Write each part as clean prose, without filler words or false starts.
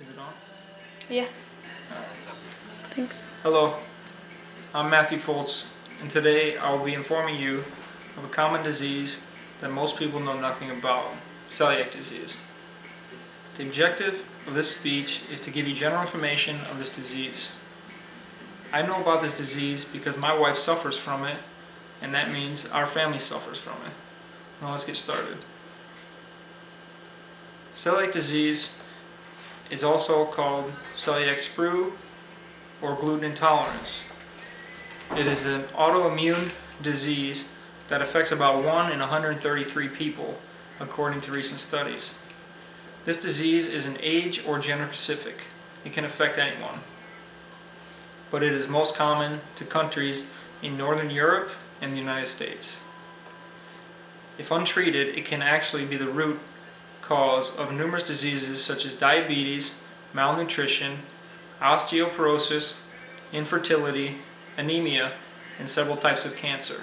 Is it on? Yeah. Thanks. Hello, I'm Matthew Foltz, and today I will be informing you of a common disease that most people know nothing about, celiac disease. The objective of this speech is to give you general information of this disease. I know about this disease because my wife suffers from it, and that means our family suffers from it. Now let's get started. Celiac disease is also called celiac sprue or gluten intolerance. It is an autoimmune disease that affects about 1 in 133 people, according to recent studies. This disease isn't age or gender specific. It can affect anyone. But it is most common to countries in Northern Europe and the United States. If untreated, it can actually be the root cause of numerous diseases such as diabetes, malnutrition, osteoporosis, infertility, anemia, and several types of cancer,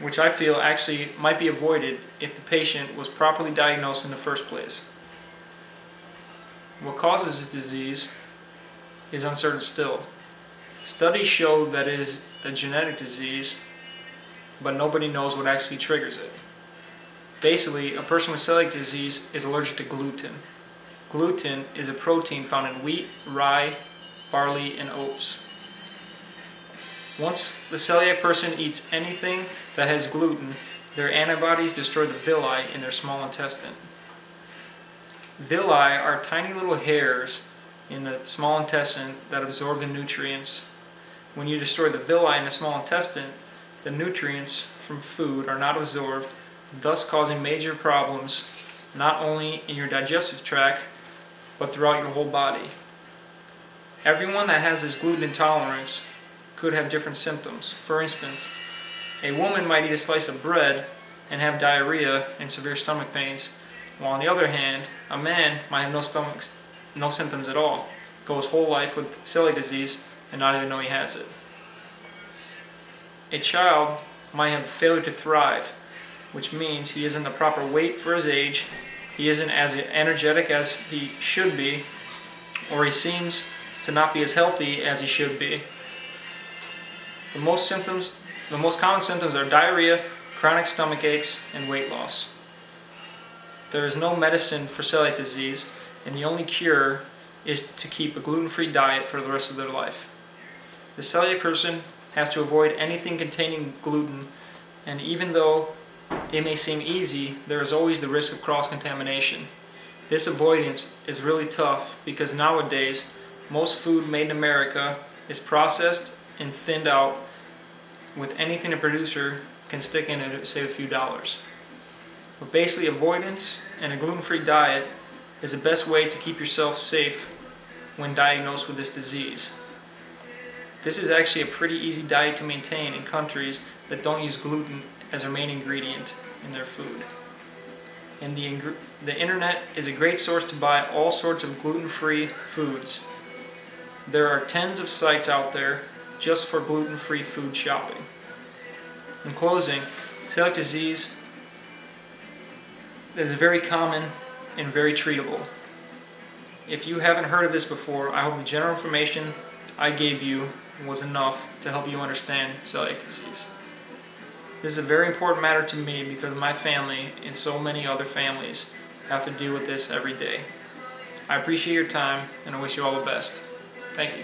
which I feel actually might be avoided if the patient was properly diagnosed in the first place. What causes this disease is uncertain still. Studies show that it is a genetic disease, but nobody knows what actually triggers it. Basically, a person with celiac disease is allergic to gluten. Gluten is a protein found in wheat, rye, barley, and oats. Once the celiac person eats anything that has gluten, their antibodies destroy the villi in their small intestine. Villi are tiny little hairs in the small intestine that absorb the nutrients. When you destroy the villi in the small intestine, the nutrients from food are not absorbed, thus causing major problems not only in your digestive tract, but throughout your whole body. Everyone that has this gluten intolerance could have different symptoms. For instance, a woman might eat a slice of bread and have diarrhea and severe stomach pains, while on the other hand, a man might have no symptoms at all, go his whole life with celiac disease and not even know he has it. A child might have failure to thrive, which means he isn't the proper weight for his age, he isn't as energetic as he should be, or he seems to not be as healthy as he should be. The most common symptoms are diarrhea, chronic stomach aches, and weight loss. There is no medicine for celiac disease, and the only cure is to keep a gluten-free diet for the rest of their life. The celiac person has to avoid anything containing gluten, and even though it may seem easy, there is always the risk of cross-contamination. This avoidance is really tough because nowadays most food made in America is processed and thinned out with anything a producer can stick in it to save a few dollars. But basically, avoidance and a gluten-free diet is the best way to keep yourself safe when diagnosed with this disease. This is actually a pretty easy diet to maintain in countries that don't use gluten as their main ingredient in their food. And the internet is a great source to buy all sorts of gluten-free foods. There are tens of sites out there just for gluten-free food shopping. In closing, celiac disease is very common and very treatable. If you haven't heard of this before, I hope the general information I gave you was enough to help you understand celiac disease. This is a very important matter to me because my family and so many other families have to deal with this every day. I appreciate your time and I wish you all the best. Thank you.